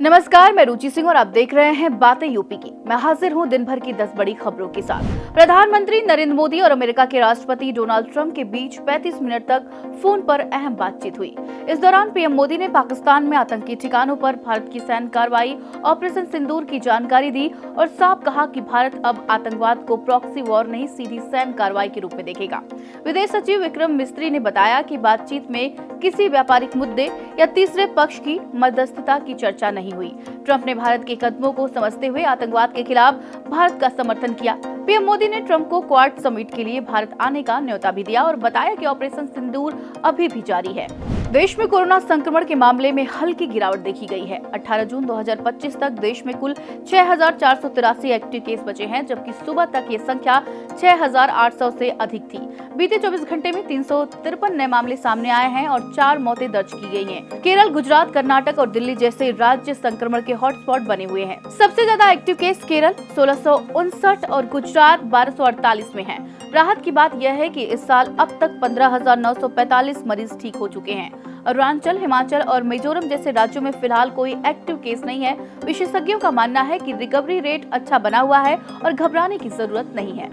नमस्कार, मैं रुचि सिंह और आप देख रहे हैं बातें यूपी की। मैं हाजिर हूं दिन भर की 10 बड़ी खबरों के साथ। प्रधानमंत्री नरेंद्र मोदी और अमेरिका के राष्ट्रपति डोनाल्ड ट्रंप के बीच 35 मिनट तक फोन पर अहम बातचीत हुई। इस दौरान पीएम मोदी ने पाकिस्तान में आतंकी ठिकानों पर भारत की सैन्य कार्रवाई ऑपरेशन सिंदूर की जानकारी दी और साफ कहा कि भारत अब आतंकवाद को प्रॉक्सी वॉर नहीं, सीधी सैन्य कार्रवाई के रूप में देखेगा। विदेश सचिव विक्रम मिस्री ने बताया कि बातचीत में किसी व्यापारिक मुद्दे या तीसरे पक्ष की मध्यस्थता की चर्चा नहीं हुई। ट्रंप ने भारत के कदमों को समझते हुए आतंकवाद के खिलाफ भारत का समर्थन किया। पीएम मोदी ने ट्रंप को क्वाड समिट के लिए भारत आने का न्योता भी दिया और बताया कि ऑपरेशन सिंदूर अभी भी जारी है। देश में कोरोना संक्रमण के मामले में हल्की गिरावट देखी गई है। 18 जून 2025 तक देश में कुल 6,483 एक्टिव केस बचे हैं, जबकि सुबह तक ये संख्या 6,800 से अधिक थी। बीते 24 घंटे में 353 नए मामले सामने आए हैं और 4 मौतें दर्ज की गई हैं। केरल, गुजरात, कर्नाटक और दिल्ली जैसे राज्य संक्रमण के हॉटस्पॉट बने हुए हैं। सबसे ज्यादा एक्टिव केस केरल 1659 और गुजरात 1248 में है। राहत की बात यह है कि इस साल अब तक 15,945 मरीज ठीक हो चुके हैं। अरुणाचल, हिमाचल और मिजोरम जैसे राज्यों में फिलहाल कोई एक्टिव केस नहीं है। विशेषज्ञों का मानना है कि रिकवरी रेट अच्छा बना हुआ है और घबराने की जरूरत नहीं है।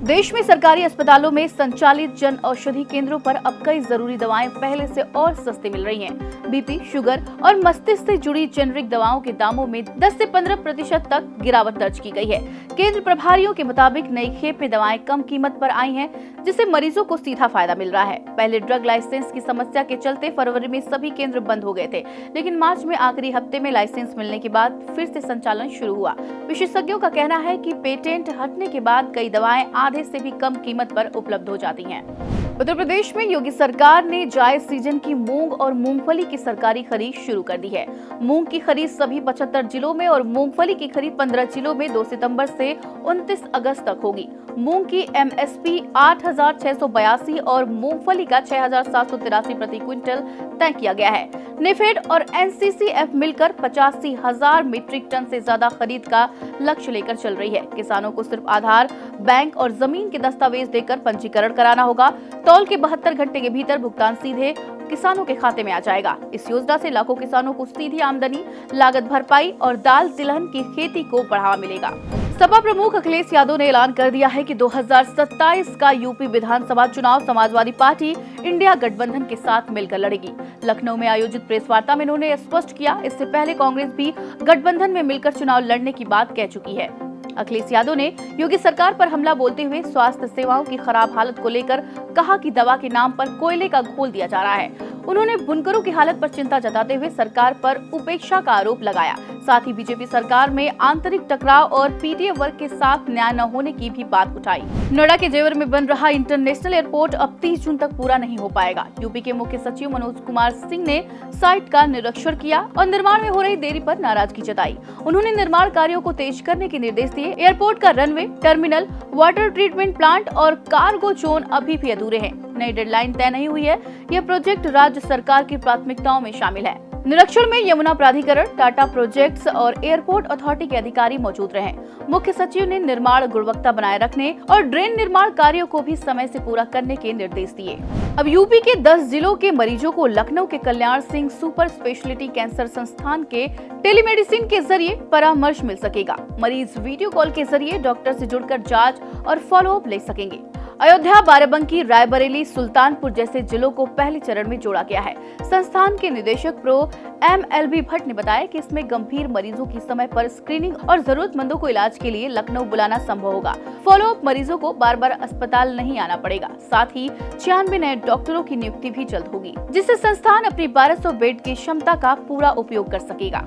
देश में सरकारी अस्पतालों में संचालित जन औषधि केंद्रों पर अब कई जरूरी दवाएं पहले से और सस्ती मिल रही हैं। बीपी, शुगर और मस्तिष्क से जुड़ी जेनरिक दवाओं के दामों में 10 से 15% तक गिरावट दर्ज की गई है। केंद्र प्रभारियों के मुताबिक नई खेप में दवाएं कम कीमत पर आई हैं, जिससे मरीजों को सीधा फायदा मिल रहा है। पहले ड्रग लाइसेंस की समस्या के चलते फरवरी में सभी केंद्र बंद हो गए थे, लेकिन मार्च में आखिरी हफ्ते में लाइसेंस मिलने के बाद फिर से संचालन शुरू हुआ। विशेषज्ञों का कहना है कि पेटेंट हटने के बाद कई दवाएं आधे से भी कम कीमत पर उपलब्ध हो जाती हैं। उत्तर प्रदेश में योगी सरकार ने जायद सीजन की मूंग और मूंगफली की सरकारी खरीद शुरू कर दी है। मूंग की खरीद सभी 75 जिलों में और मूंगफली की खरीद 15 जिलों में 2 सितंबर से 29 अगस्त तक होगी। मूंग की एमएसपी 8,682 और मूंगफली का 6,783 प्रति क्विंटल तय किया गया है। नेफेड और एनसीसीएफ मिलकर 85,000 मीट्रिक टन से ज्यादा खरीद का लक्ष्य लेकर चल रही है। किसानों को सिर्फ आधार, बैंक और जमीन के दस्तावेज देकर पंजीकरण कराना होगा। तौल के 72 घंटे के भीतर भुगतान सीधे किसानों के खाते में आ जाएगा। इस योजना से लाखों किसानों को सीधी आमदनी, लागत भरपाई और दाल तिलहन की खेती को बढ़ावा मिलेगा। सपा प्रमुख अखिलेश यादव ने ऐलान कर दिया है कि 2027 का यूपी विधानसभा चुनाव समाजवादी पार्टी इंडिया गठबंधन के साथ मिलकर लड़ेगी। लखनऊ में आयोजित प्रेस वार्ता में उन्होंने स्पष्ट किया। इससे पहले कांग्रेस भी गठबंधन में मिलकर चुनाव लड़ने की बात कह चुकी है। अखिलेश यादव ने योगी सरकार पर हमला बोलते हुए स्वास्थ्य सेवाओं की खराब हालत को लेकर कहा कि दवा के नाम पर कोयले का घोल दिया जा रहा है। उन्होंने बुनकरों की हालत पर चिंता जताते हुए सरकार पर उपेक्षा का आरोप लगाया। साथ ही बीजेपी सरकार में आंतरिक टकराव और पीटीए वर्ग के साथ न्याय न होने की भी बात उठाई। नोएडा के जेवर में बन रहा इंटरनेशनल एयरपोर्ट अब 30 जून तक पूरा नहीं हो पाएगा। यूपी के मुख्य सचिव मनोज कुमार सिंह ने साइट का निरीक्षण किया और निर्माण में हो रही देरी पर नाराजगी जताई। उन्होंने निर्माण कार्यों को तेज करने के निर्देश दिए। एयरपोर्ट का runway, terminal, water treatment plant और कार्गो जोन अभी भी अधूरे हैं। नई डेडलाइन तय नहीं हुई है। यह प्रोजेक्ट राज्य सरकार की प्राथमिकताओं में शामिल है। निरीक्षण में यमुना प्राधिकरण, टाटा प्रोजेक्ट्स और एयरपोर्ट अथॉरिटी के अधिकारी मौजूद रहे। मुख्य सचिव ने निर्माण गुणवत्ता बनाए रखने और ड्रेन निर्माण कार्यों को भी समय से पूरा करने के निर्देश दिए। अब यूपी के 10 जिलों के मरीजों को लखनऊ के Kalyan Singh super speciality cancer संस्थान के टेलीमेडिसिन के जरिए परामर्श मिल सकेगा। मरीज वीडियो कॉल के जरिए डॉक्टर से जुड़कर जांच और फॉलोअप ले सकेंगे। अयोध्या, बाराबंकी, रायबरेली, सुल्तानपुर जैसे जिलों को पहले चरण में जोड़ा गया है। संस्थान के निदेशक प्रो MLB भट्ट ने बताया कि इसमें गंभीर मरीजों की समय पर स्क्रीनिंग और जरूरतमंदों को इलाज के लिए लखनऊ बुलाना संभव होगा। फॉलोअप मरीजों को बार बार अस्पताल नहीं आना पड़ेगा। साथ ही 96 नए डॉक्टरों की नियुक्ति भी जल्द होगी, जिससे संस्थान अपनी 1200 बेड की क्षमता का पूरा उपयोग कर सकेगा।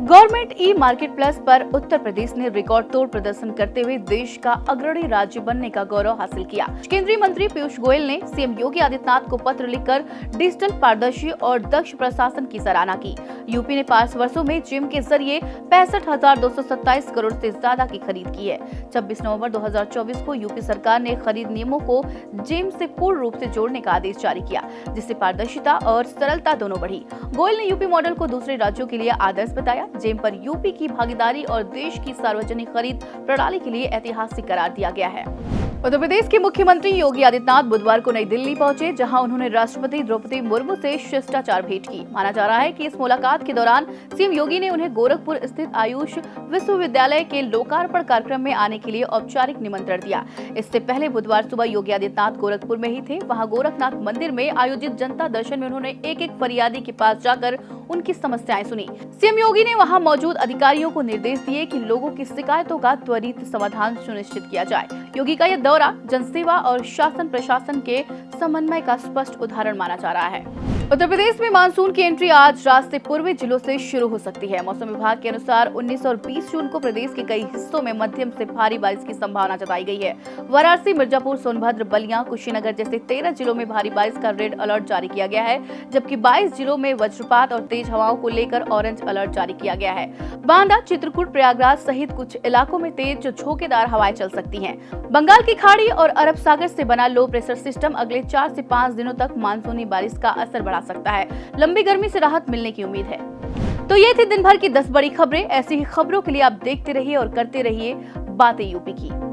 गवर्नमेंट ई मार्केट प्लस पर उत्तर प्रदेश ने रिकॉर्ड तोड़ प्रदर्शन करते हुए देश का अग्रणी राज्य बनने का गौरव हासिल किया। केंद्रीय मंत्री पीयूष गोयल ने सीएम योगी आदित्यनाथ को पत्र लिखकर डिजिटल, पारदर्शी और दक्ष प्रशासन की सराहना की। यूपी ने 5 वर्षों में जिम के जरिए 65,227 करोड़ से ज्यादा की खरीद की है। 26 नवंबर 2024 को यूपी सरकार ने खरीद नियमों को जिम से पूर्ण रूप से जोड़ने का आदेश जारी किया, जिससे पारदर्शिता और सरलता दोनों बढ़ी। गोयल ने यूपी मॉडल को दूसरे राज्यों के लिए आदर्श बताया। जेम पर यूपी की भागीदारी और देश की सार्वजनिक खरीद प्रणाली के लिए ऐतिहासिक करार दिया गया है। उत्तर प्रदेश के मुख्यमंत्री योगी आदित्यनाथ बुधवार को नई दिल्ली पहुंचे, जहां उन्होंने राष्ट्रपति द्रौपदी मुर्मू से शिष्टाचार भेंट की। माना जा रहा है कि इस मुलाकात के दौरान सीएम योगी ने उन्हें गोरखपुर स्थित आयुष विश्वविद्यालय के लोकार्पण कार्यक्रम में आने के लिए औपचारिक निमंत्रण दिया। इससे पहले बुधवार सुबह योगी आदित्यनाथ गोरखपुर में ही थे। वहां गोरखनाथ मंदिर में आयोजित जनता दर्शन में उन्होंने एक एक फरियादी के पास जाकर उनकी समस्याएं सुनी। सीएम योगी ने वहां मौजूद अधिकारियों को निर्देश दिए कि लोगों की शिकायतों का त्वरित समाधान सुनिश्चित किया जाए। योगी का यह दौरा जनसेवा और शासन प्रशासन के समन्वय का स्पष्ट उदाहरण माना जा रहा है। उत्तर प्रदेश में मानसून की एंट्री आज रात से पूर्वी जिलों से शुरू हो सकती है। मौसम विभाग के अनुसार 19 और 20 जून को प्रदेश के कई हिस्सों में मध्यम से भारी बारिश की संभावना जताई गई है। वाराणसी, मिर्जापुर, सोनभद्र, बलिया, कुशीनगर जैसे 13 जिलों में भारी बारिश का रेड अलर्ट जारी किया गया है, जबकि 22 जिलों में वज्रपात और तेज हवाओं को लेकर ऑरेंज अलर्ट जारी किया गया है। बांदा, चित्रकूट, प्रयागराज सहित कुछ इलाकों में तेज झोंकेदार हवाएं चल सकती हैं। बंगाल की खाड़ी और अरब सागर से बना लो प्रेशर सिस्टम अगले 4 से 5 दिनों तक मानसूनी बारिश का असर बढ़ा सकता है। लंबी गर्मी से राहत मिलने की उम्मीद है। तो ये थी दिन भर की 10 बड़ी खबरें। ऐसी ही खबरों के लिए आप देखते रहिए और करते रहिए बातें यूपी की।